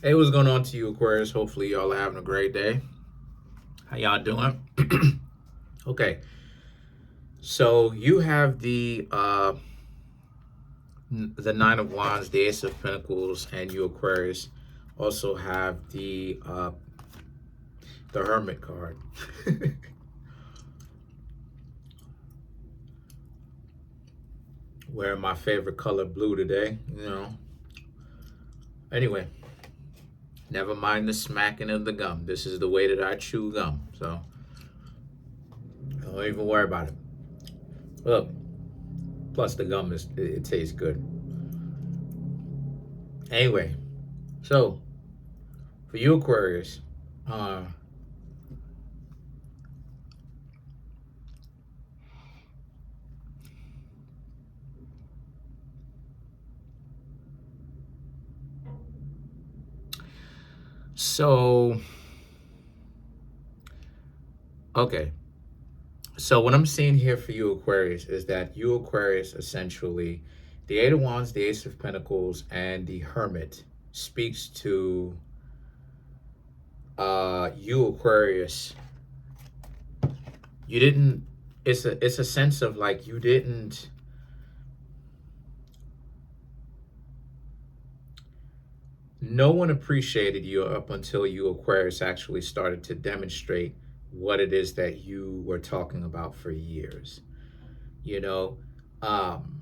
Hey, what's going on to you, Aquarius? Hopefully, y'all are having a great day. How y'all doing? Okay, so you have the Nine of Wands, the Ace of Pentacles, and you, Aquarius, also have the Hermit card. Wearing my favorite color, blue, today. Anyway, never mind the smacking of the gum. This is the way that I chew gum, so don't even worry about it. Look, plus the gum it tastes good. Anyway, so for you, Aquarius, uh, so okay. So what I'm seeing here for you, Aquarius, is that you, Aquarius, essentially, the Eight of Wands, the Ace of Pentacles, and the Hermit speaks to you, Aquarius. You didn't. It's a sense of like you didn't. No one appreciated you up until you, Aquarius, actually started to demonstrate what it is that you were talking about for years. You know, um,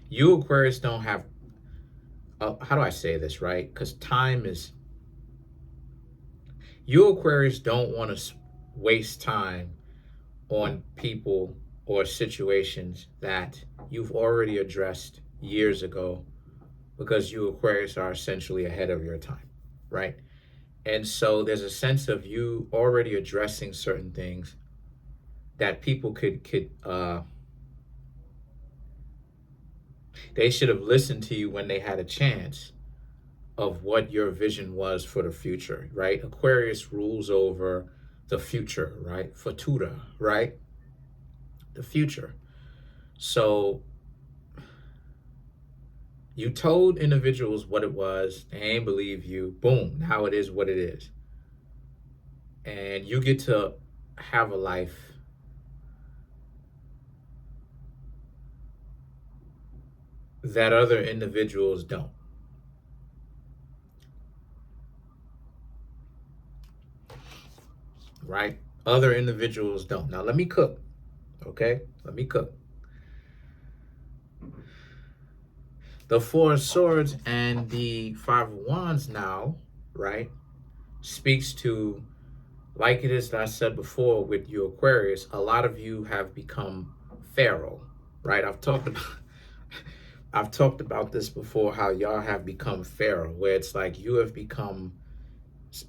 you, Aquarius, don't have, how do I say this, right? Because time is, you, Aquarius, don't want to waste time on people or situations that you've already addressed years ago, because you, Aquarius, are essentially ahead of your time, right? And so there's a sense of you already addressing certain things that people could they should have listened to you when they had a chance of what your vision was for the future, right? Aquarius rules over the future, right? Futura, right? The future. So you told individuals what it was, they ain't believe you. Boom, now it is what it is. And you get to have a life that other individuals don't, right? Other individuals don't. Now let me cook, okay? Let me cook. The Four of Swords and the Five of Wands now, right, speaks to, like it is that I said before with you, Aquarius, a lot of you have become Pharaoh, right? I've talked about this before, how y'all have become Pharaoh, where it's like you have become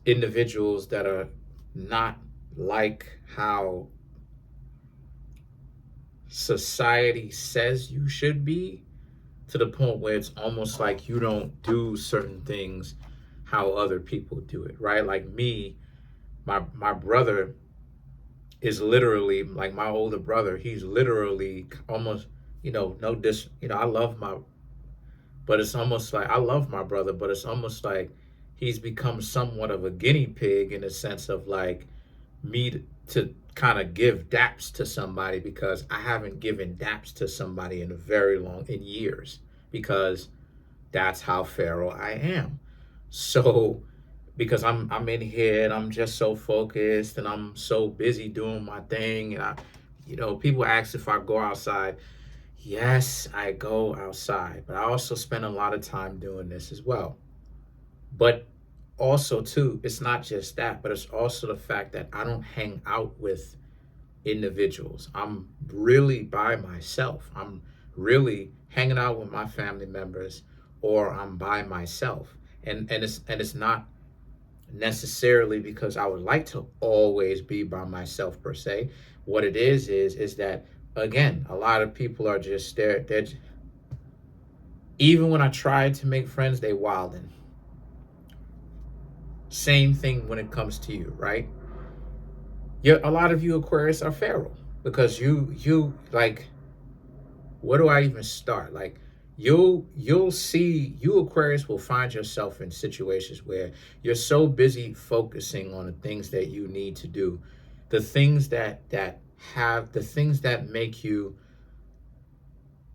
individuals that are not like how society says you should be, to the point where it's almost like you don't do certain things how other people do it, right? Like me, my brother is literally like my older brother. He's literally almost, no I love my, but it's almost like I love my brother, but it's almost like he's become somewhat of a guinea pig in the sense of like me to kind of give daps to somebody, because I haven't given daps to somebody in a very long, in years, because that's how Pharaoh I am. So because I'm in here and I'm just so focused and I'm so busy doing my thing, and people ask if I go outside. Yes, I go outside, but I also spend a lot of time doing this as well. But also too, it's not just that, but it's also the fact that I don't hang out with individuals. I'm really by myself. I'm really hanging out with my family members, or I'm by myself. And it's not necessarily because I would like to always be by myself per se. What it is that, again, a lot of people are just there. They're even when I try to make friends, they wildin'. Same thing when it comes to you, right? A lot of you, Aquarius, are Pharaoh, because you like, where do I even start? Like, you'll see, you Aquarius will find yourself in situations where you're so busy focusing on the things that you need to do, the things the things that make you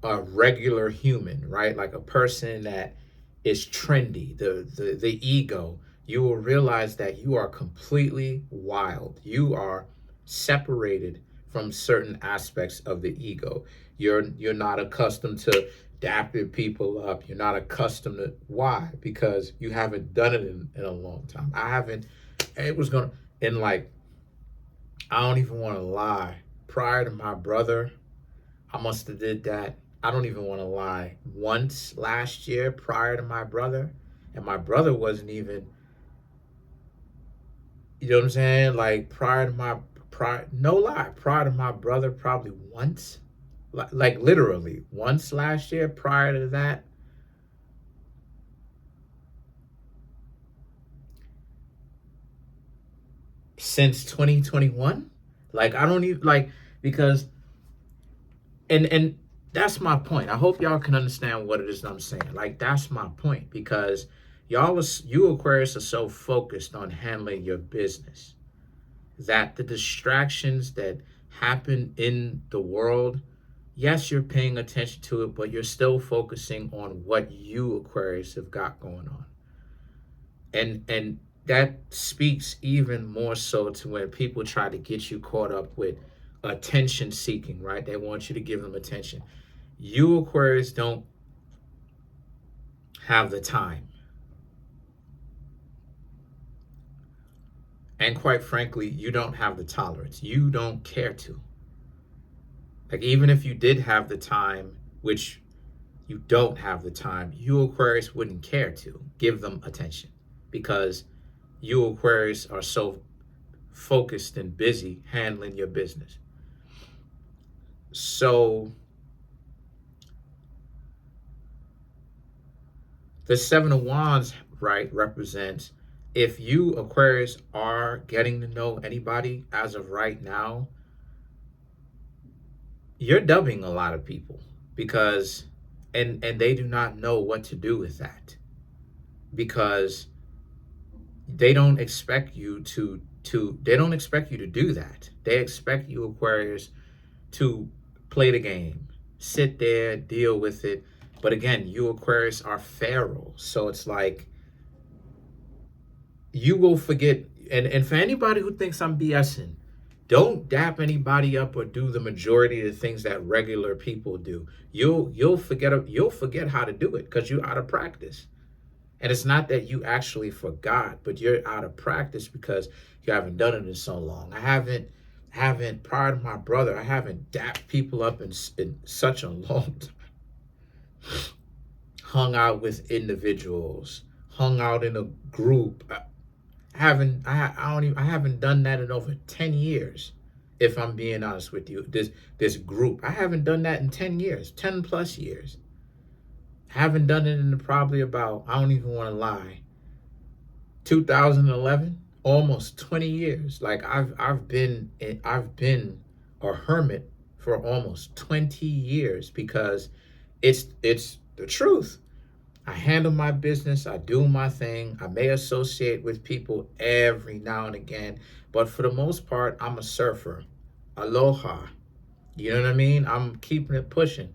a regular human, right? Like a person that is trendy, the ego. You will realize that you are completely wild. You are separated from certain aspects of the ego. You're not accustomed to dapping people up. You're not accustomed to, why? Because you haven't done it in a long time. I haven't. It was gonna, and like, I don't even want to lie. Prior to my brother, I must have did that. I don't even want to lie. Once last year, prior to my brother, and my brother wasn't even. You know what I'm saying? Like prior to my no lie, prior to my brother, probably once, like literally once last year. Prior to that, since 2021, like I don't even like, because and that's my point. I hope y'all can understand what it is I'm saying. Like that's my point, because you Aquarius are so focused on handling your business that the distractions that happen in the world, yes, you're paying attention to it, but you're still focusing on what you Aquarius have got going on. And that speaks even more so to when people try to get you caught up with attention seeking, right? They want you to give them attention. You Aquarius don't have the time. And quite frankly, you don't have the tolerance. You don't care to. Like, even if you did have the time, which you don't have the time, you Aquarius wouldn't care to give them attention, because you Aquarius are so focused and busy handling your business. So the Seven of Wands, right, represents, if you Aquarius are getting to know anybody as of right now, you're dubbing a lot of people, because and they do not know what to do with that, because they don't expect you to they don't expect you to do that. They expect you Aquarius to play the game, sit there, deal with it. But again, you Aquarius are feral, so it's like you will forget. And for anybody who thinks I'm BSing, don't dap anybody up or do the majority of the things that regular people do. You'll forget how to do it because you're out of practice. And it's not that you actually forgot, but you're out of practice because you haven't done it in so long. I haven't prior to my brother, I haven't dapped people up in such a long time. Hung out with individuals, hung out in a group. I haven't done that in over 10 years. If I'm being honest with you, this group, I haven't done that in 10 years, 10 plus years. I haven't done it in probably about, I don't even want to lie, 2011, almost 20 years. Like I've been a hermit for almost 20 years, because it's the truth. I handle my business, I do my thing. I may associate with people every now and again, but for the most part, I'm a surfer. Aloha. You know what I mean? I'm keeping it pushing,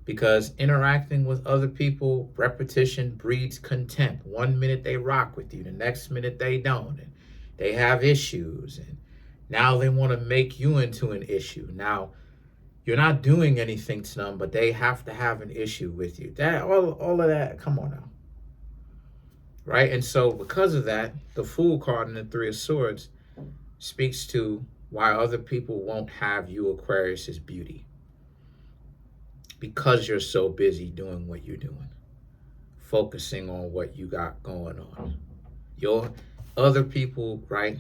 because interacting with other people, repetition breeds contempt. One minute they rock with you, the next minute they don't, and they have issues, and now they want to make you into an issue. Now you're not doing anything to them, but they have to have an issue with you. That all of that, come on now. Right? And so because of that, the Fool card in the Three of Swords speaks to why other people won't have you Aquarius's beauty, because you're so busy doing what you're doing, focusing on what you got going on. Your other people, right?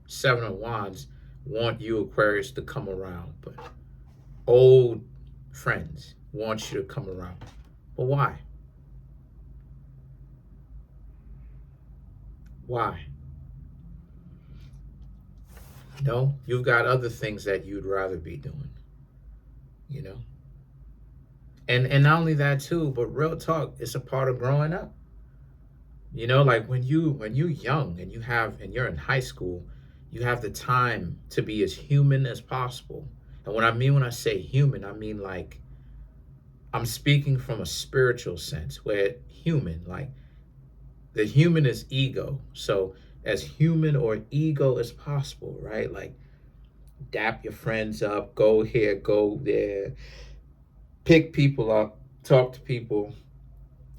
Seven of Wands want you Aquarius to come around, but old friends want you to come around. But why? Why? No, you've got other things that you'd rather be doing, you know? And not only that too, but real talk, it's a part of growing up. You know, like when you young and you're in high school, you have the time to be as human as possible. And what I mean when I say human, I mean like I'm speaking from a spiritual sense where human, like the human is ego. So as human or ego as possible, right? Like dap your friends up, go here, go there, pick people up, talk to people,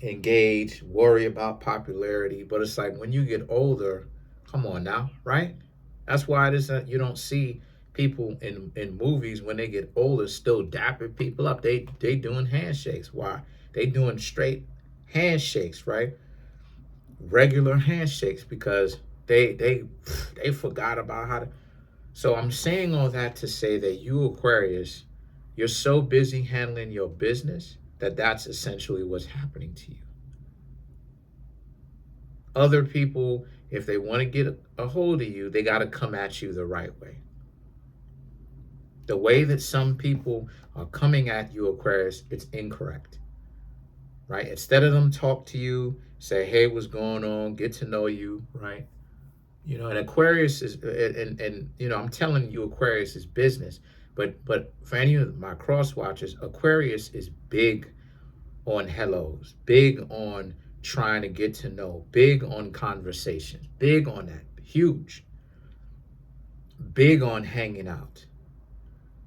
engage, worry about popularity. But it's like when you get older, come on now, right? That's why it is that you don't see people in movies when they get older still dapping people up. They doing handshakes. Why? They doing straight handshakes, right? Regular handshakes because they forgot about how to. So I'm saying all that to say that you Aquarius, you're so busy handling your business that that's essentially what's happening to you. Other people, if they want to get a hold of you, they got to come at you the right way. The way that some people are coming at you, Aquarius, it's incorrect, right? Instead of them talk to you, say, hey, what's going on, get to know you, right? You know, and Aquarius is, and you know, I'm telling you, Aquarius is business, but for any of my cross watchers, Aquarius is big on hellos, big on trying to get to know, big on conversations, big on that, huge, big on hanging out,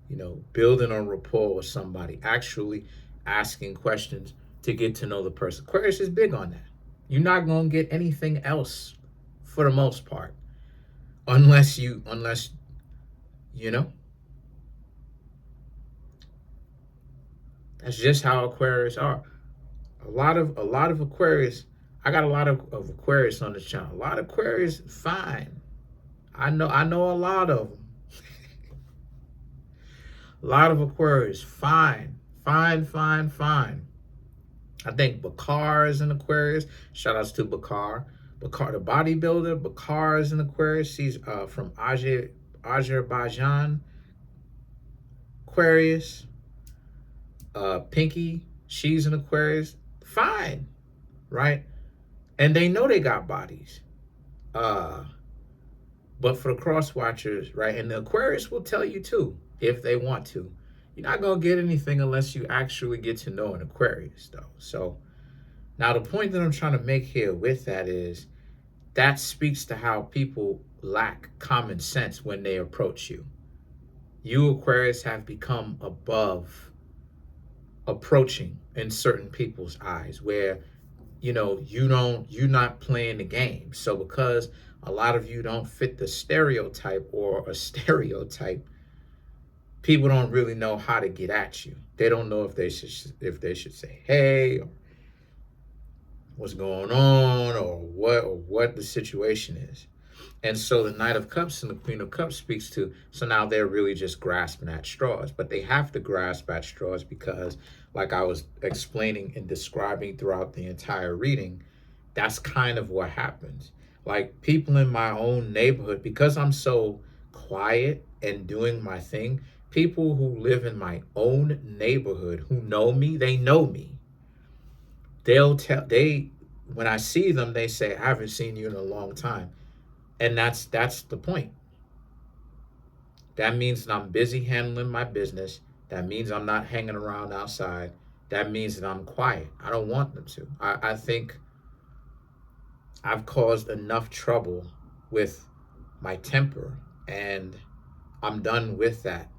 you know, building a rapport with somebody, actually asking questions to get to know the person. Aquarius is big on that. You're not going to get anything else for the most part unless you know, that's just how Aquarius are. A lot of Aquarius. I got a lot of Aquarius on the channel. A lot of Aquarius, fine. I know a lot of them. A lot of Aquarius, fine, fine, fine, fine. I think Bakar is an Aquarius. Shout outs to Bakar. Bakar, the bodybuilder. Bakar is an Aquarius. He's from Azerbaijan. Aquarius. Pinky, she's an Aquarius. Fine, right? And they know they got bodies. Uh, but for the cross watchers, right? And the Aquarius will tell you too, if they want to. You're not gonna get anything unless you actually get to know an Aquarius, though. So now the point that I'm trying to make here with that is that speaks to how people lack common sense when they approach you. You Aquarius have become above approaching in certain people's eyes where you're not playing the game. So because a lot of you don't fit the stereotype or a stereotype, people don't really know how to get at you. They don't know if they should say hey, or what's going on, or what the situation is. And so the Knight of Cups and the Queen of Cups speaks to, so now they're really just grasping at straws. But they have to grasp at straws because, like I was explaining and describing throughout the entire reading, that's kind of what happens. Like people in my own neighborhood, because I'm so quiet and doing my thing, people who live in my own neighborhood who know me, they know me. When I see them, they say, I haven't seen you in a long time. And that's the point. That means that I'm busy handling my business. That means I'm not hanging around outside. That means that I'm quiet. I don't want them to. I think I've caused enough trouble with my temper, and I'm done with that.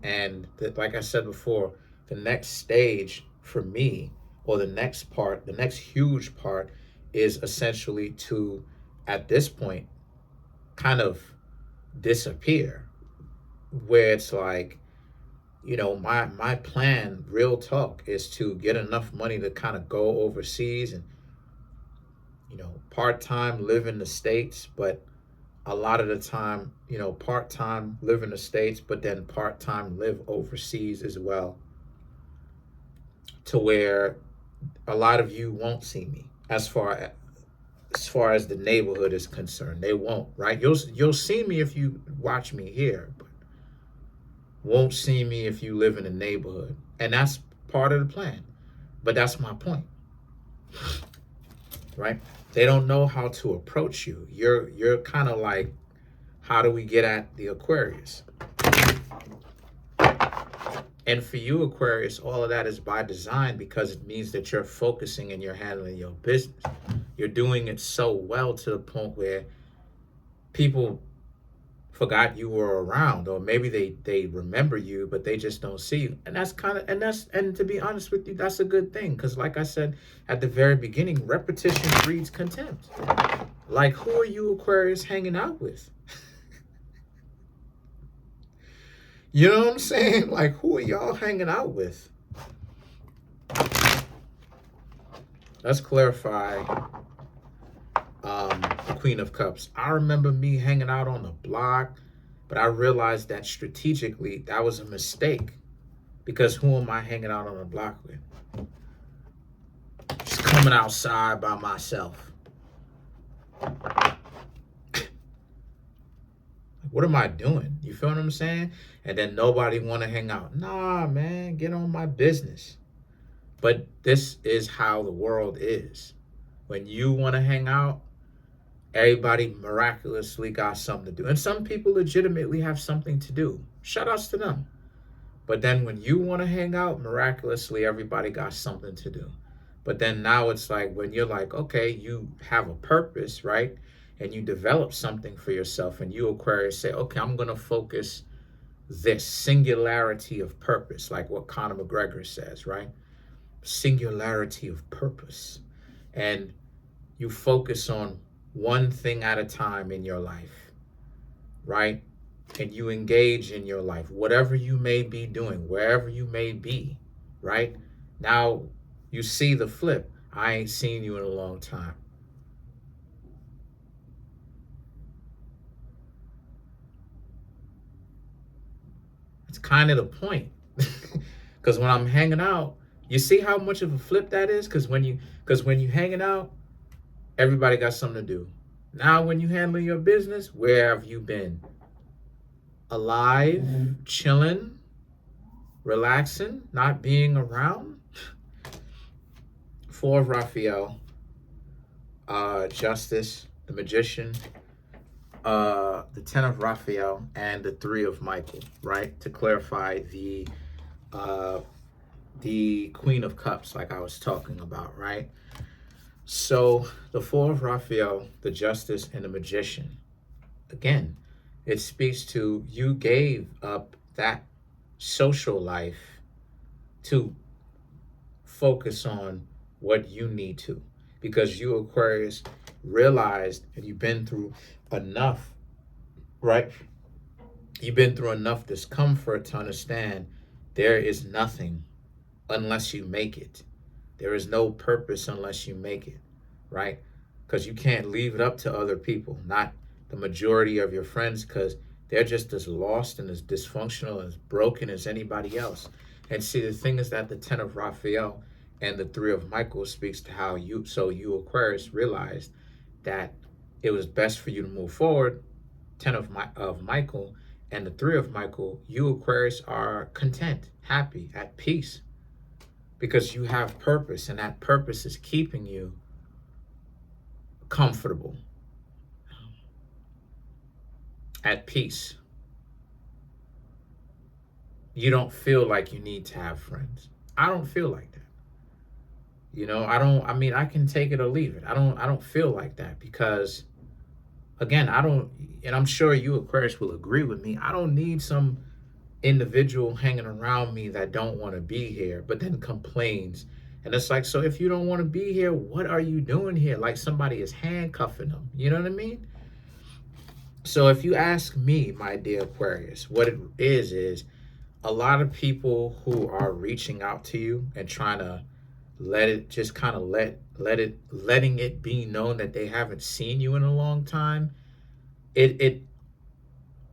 And like I said before, the next stage for me, or the next part, the next huge part, is essentially to, at this point, kind of disappear, where it's like, my plan, real talk, is to get enough money to kind of go overseas and part-time live in the States, but a lot of the time, part-time live in the States, but then part-time live overseas as well, to where a lot of you won't see me as far as the neighborhood is concerned. They won't, right? You'll see me if you watch me here, but won't see me if you live in the neighborhood. And that's part of the plan. But that's my point, right? They don't know how to approach you. You're kind of like, how do we get at the Aquarius? And for you, Aquarius, all of that is by design, because it means that you're focusing and you're handling your business. You're doing it so well to the point where people forgot you were around, or maybe they remember you, but they just don't see you. And that's kind of, and to be honest with you, that's a good thing, because like I said at the very beginning, repetition breeds contempt. Like, who are you, Aquarius, hanging out with? You know what I'm saying? Like, who are y'all hanging out with? Let's clarify the Queen of Cups. I remember me hanging out on the block, but I realized that strategically that was a mistake, because who am I hanging out on the block with? Just coming outside by myself. What am I doing? You feel what I'm saying? And then nobody want to hang out. Nah, man, get on my business. But this is how the world is. When you want to hang out, everybody miraculously got something to do. And some people legitimately have something to do. Shout outs to them. But then when you want to hang out, miraculously everybody got something to do. But then now it's like, when you're like, okay, you have a purpose, right? And you develop something for yourself, and you, Aquarius, say, okay, I'm going to focus this singularity of purpose, like what Conor McGregor says, right? Singularity of purpose. And you focus on one thing at a time in your life, right? And you engage in your life, whatever you may be doing, wherever you may be, right? Now you see the flip. I ain't seen you in a long time. It's kind of the point. Because when I'm hanging out, you see how much of a flip that is? Because when you hanging out, everybody got something to do. Now when you handle your business, where have you been? Alive, chilling, relaxing, not being around. Four of Raphael, Justice, the Magician, the 10 of Raphael, and the 3 of Michael, right? To clarify, the Queen of Cups, like I was talking about, right? So the 4 of Raphael, the Justice, and the Magician, again, it speaks to you gave up that social life to focus on what you need to, because you, Aquarius, realized, and you've been through enough, right? You've been through enough discomfort to understand there is nothing unless you make it. There is no purpose unless you make it, right? Because you can't leave it up to other people, not the majority of your friends, because they're just as lost and as dysfunctional and as broken as anybody else. And see, the thing is that the 10 of Raphael and the 3 of Michael speaks to how you, Aquarius, realized that it was best for you to move forward. 10 of Michael and the 3 of Michael, you, Aquarius, are content, happy, at peace, because you have purpose, and that purpose is keeping you comfortable, at peace. You don't feel like you need to have friends. I don't feel like that. You know, I can take it or leave it. I don't feel like that, because again, and I'm sure you, Aquarius, will agree with me, I don't need some individual hanging around me that don't want to be here, but then complains. And it's like, so if you don't want to be here, what are you doing here? Like somebody is handcuffing them. You know what I mean? So if you ask me, my dear Aquarius, what it is a lot of people who are reaching out to you and trying to letting it be known that they haven't seen you in a long time. It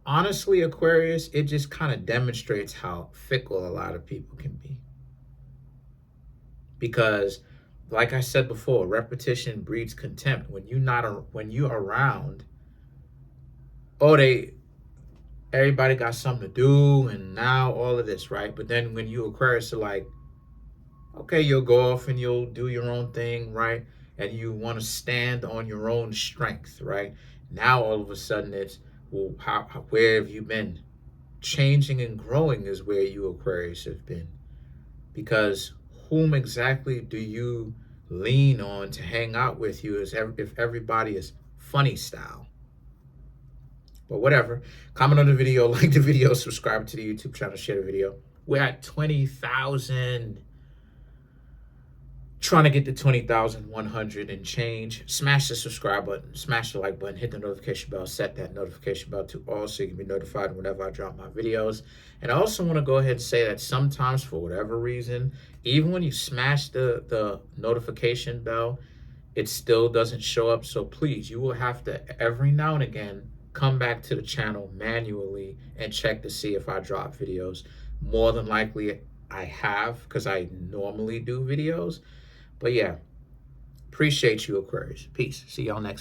honestly, Aquarius, it just kind of demonstrates how fickle a lot of people can be. Because, like I said before, repetition breeds contempt. When you're around, everybody got something to do, and now all of this, right? But then when you, Aquarius, are like, Okay, you'll go off and you'll do your own thing, right? And you want to stand on your own strength, right? Now all of a sudden it's, well, where have you been? Changing and growing is where you Aquarius have been. Because whom exactly do you lean on to hang out with you if everybody is funny style? But whatever. Comment on the video, like the video, subscribe to the YouTube channel, share the video. We're at 20,000. Trying to get to 20,100 and change. Smash the subscribe button, smash the like button, hit the notification bell, set that notification bell to all so you can be notified whenever I drop my videos. And I also want to go ahead and say that sometimes, for whatever reason, even when you smash the notification bell, it still doesn't show up. So please, you will have to every now and again come back to the channel manually and check to see if I drop videos. More than likely I have, because I normally do videos. But yeah, appreciate you, Aquarius. Peace. See y'all next time.